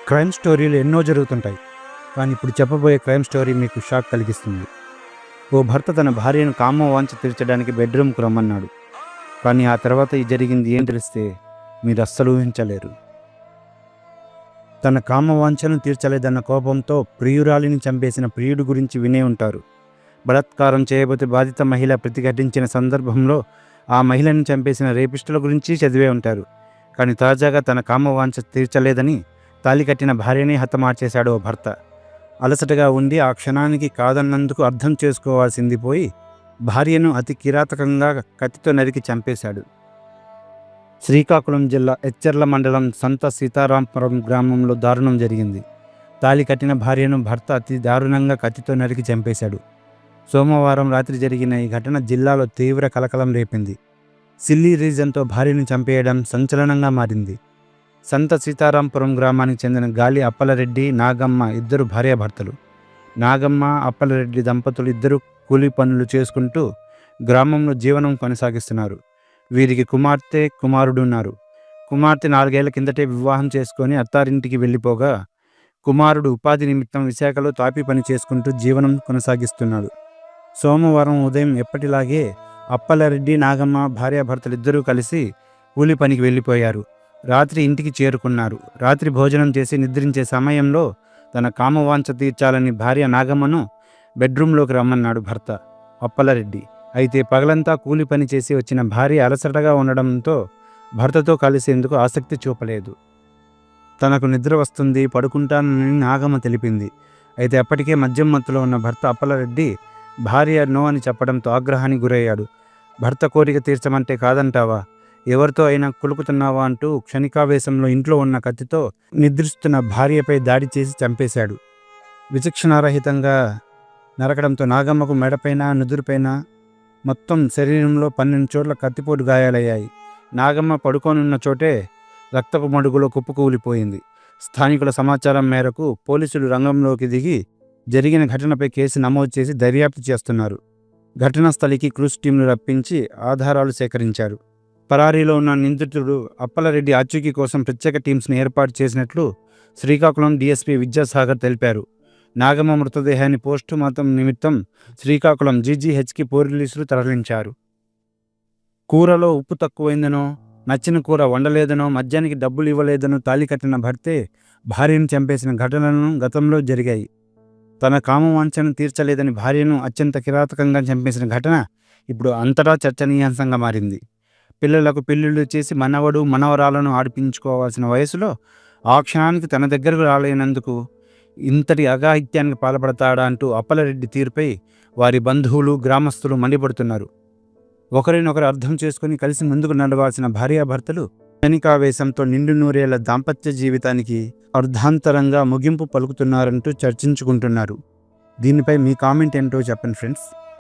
Crime స్టోరీలు ఎన్నో జరుగుతుంటాయి. కానీ ఇప్పుడు చెప్పబోయే క్రైమ్ స్టోరీ మీకు షాక్ కలిగిస్తుంది. ఓ భర్త తన భార్యను కామవాంఛ తీర్చడానికి బెడ్రూమ్కు రమ్మన్నాడు. కానీ ఆ తర్వాత జరిగింది ఏం తెలిస్తే మీరు అస్సలు ఊహించలేరు. తన కామవాంఛను తీర్చలేదన్న కోపంతో ప్రియురాలిని చంపేసిన ప్రియుడి గురించి వినే ఉంటారు. బలాత్కారం చేయబోతే బాధిత మహిళ ప్రతిఘటించిన సందర్భంలో ఆ మహిళను చంపేసిన రేపిస్టుల గురించి చదివే ఉంటారు. కానీ తాజాగా తన కామవాంఛ తీర్చలేదని తాళి కట్టిన భార్యనే హతమార్చేశాడు ఓ భర్త. అలసటగా ఉండి ఆ క్షణానికి కాదన్నందుకు అర్థం చేసుకోవాల్సింది పోయి భార్యను అతి కిరాతకంగా కత్తితో నరికి చంపేశాడు. శ్రీకాకుళం జిల్లా ఎచ్చెర్ల మండలం సంత సీతారాంపురం గ్రామంలో దారుణం జరిగింది. తాళి కట్టిన భార్యను భర్త అతి దారుణంగా కత్తితో నరికి చంపేశాడు. సోమవారం రాత్రి జరిగిన ఈ ఘటన జిల్లాలో తీవ్ర కలకలం రేపింది. సిల్లీ రీజన్తో భార్యను చంపేయడం సంచలనంగా మారింది. సంత సీతారాంపురం గ్రామానికి చెందిన గాలి అప్పలరెడ్డి, నాగమ్మ ఇద్దరు భార్యాభర్తలు. నాగమ్మ, అప్పలరెడ్డి దంపతులు ఇద్దరు కూలీ పనులు చేసుకుంటూ గ్రామంలో జీవనం కొనసాగిస్తున్నారు. వీరికి కుమార్తె, కుమారుడు ఉన్నారు. కుమార్తె 4 ఏళ్ల కిందటే వివాహం చేసుకొని అత్తారింటికి వెళ్ళిపోగా కుమారుడు ఉపాధి నిమిత్తం విశాఖలో తాపీ పని చేసుకుంటూ జీవనం కొనసాగిస్తున్నాడు. సోమవారం ఉదయం ఎప్పటిలాగే అప్పలరెడ్డి, నాగమ్మ భార్యాభర్తలిద్దరూ కలిసి కూలి పనికి వెళ్ళిపోయారు. రాత్రి ఇంటికి చేరుకున్నారు. రాత్రి భోజనం చేసి నిద్రించే సమయంలో తన కామవాంఛ తీర్చాలని భార్య నాగమ్మను బెడ్రూమ్లోకి రమ్మన్నాడు భర్త అప్పలరెడ్డి. అయితే పగలంతా కూలి పని చేసి వచ్చిన భార్య అలసటగా ఉండడంతో భర్తతో కలిసేందుకు ఆసక్తి చూపలేదు. తనకు నిద్ర వస్తుంది, పడుకుంటానని నాగమ్మ తెలిపింది. అయితే అప్పటికే మద్యం మత్తులో ఉన్న భర్త అప్పలరెడ్డి భార్య నో అని చెప్పడంతో ఆగ్రహానికి గురయ్యాడు. భర్త కోరిక తీర్చమంటే కాదంటావా, ఎవరితో అయినా కులుకుతున్నావా అంటూ క్షణికావేశంలో ఇంట్లో ఉన్న కత్తితో నిద్రిస్తున్న భార్యపై దాడి చేసి చంపేశాడు. విచక్షణారహితంగా నరకడంతో నాగమ్మకు మెడపైన, నుదురుపైన మొత్తం శరీరంలో 12 చోట్ల కత్తిపోటు గాయాలయ్యాయి. నాగమ్మ పడుకోనున్న చోటే రక్తపు మడుగులో కుప్పకూలిపోయింది. స్థానికుల సమాచారం మేరకు పోలీసులు రంగంలోకి దిగి జరిగిన ఘటనపై కేసు నమోదు చేసి దర్యాప్తు చేస్తున్నారు. ఘటనా స్థలికి క్రూజ్ టీంలు రప్పించి ఆధారాలు సేకరించారు. పరారీలో ఉన్న నిందితుడు అప్పలరెడ్డి ఆచూకీ కోసం ప్రత్యేక టీమ్స్ను ఏర్పాటు చేసినట్లు శ్రీకాకుళం డీఎస్పీ విద్యాసాగర్ తెలిపారు. నాగమ్మ మృతదేహాన్ని పోస్టు మార్టం నిమిత్తం శ్రీకాకుళం జీజీహెచ్కి పోలీసులు తరలించారు. కూరలో ఉప్పు తక్కువైందనో, నచ్చిన కూర వండలేదనో, మద్యానికి డబ్బులు ఇవ్వలేదనో తాళి కట్టిన భర్తే భార్యను చంపేసిన ఘటనలను గతంలో జరిగాయి. తన కామవాంఛను తీర్చలేదని భార్యను అత్యంత కిరాతకంగా చంపేసిన ఘటన ఇప్పుడు అంతటా చర్చనీయాంశంగా మారింది. పిల్లలకు పెళ్లిళ్ళు చేసి మనవడు, మనవరాలను ఆడిపించుకోవాల్సిన వయసులో ఆ క్షణానికి తన దగ్గరకు రాలేనందుకు ఇంతటి అఘాయిత్యానికి పాల్పడతాడా అంటూ అప్పలరెడ్డి తీరుపై వారి బంధువులు, గ్రామస్తులు మండిపడుతున్నారు. ఒకరినొకరు అర్థం చేసుకుని కలిసి ముందుకు నడవాల్సిన భార్యాభర్తలు క్షణికావేశంతో నిండు నూరేళ్ల దాంపత్య జీవితానికి అర్ధాంతరంగా ముగింపు పలుకుతున్నారంటూ చర్చించుకుంటున్నారు. దీనిపై మీ కామెంట్ ఏంటో చెప్పండి ఫ్రెండ్స్.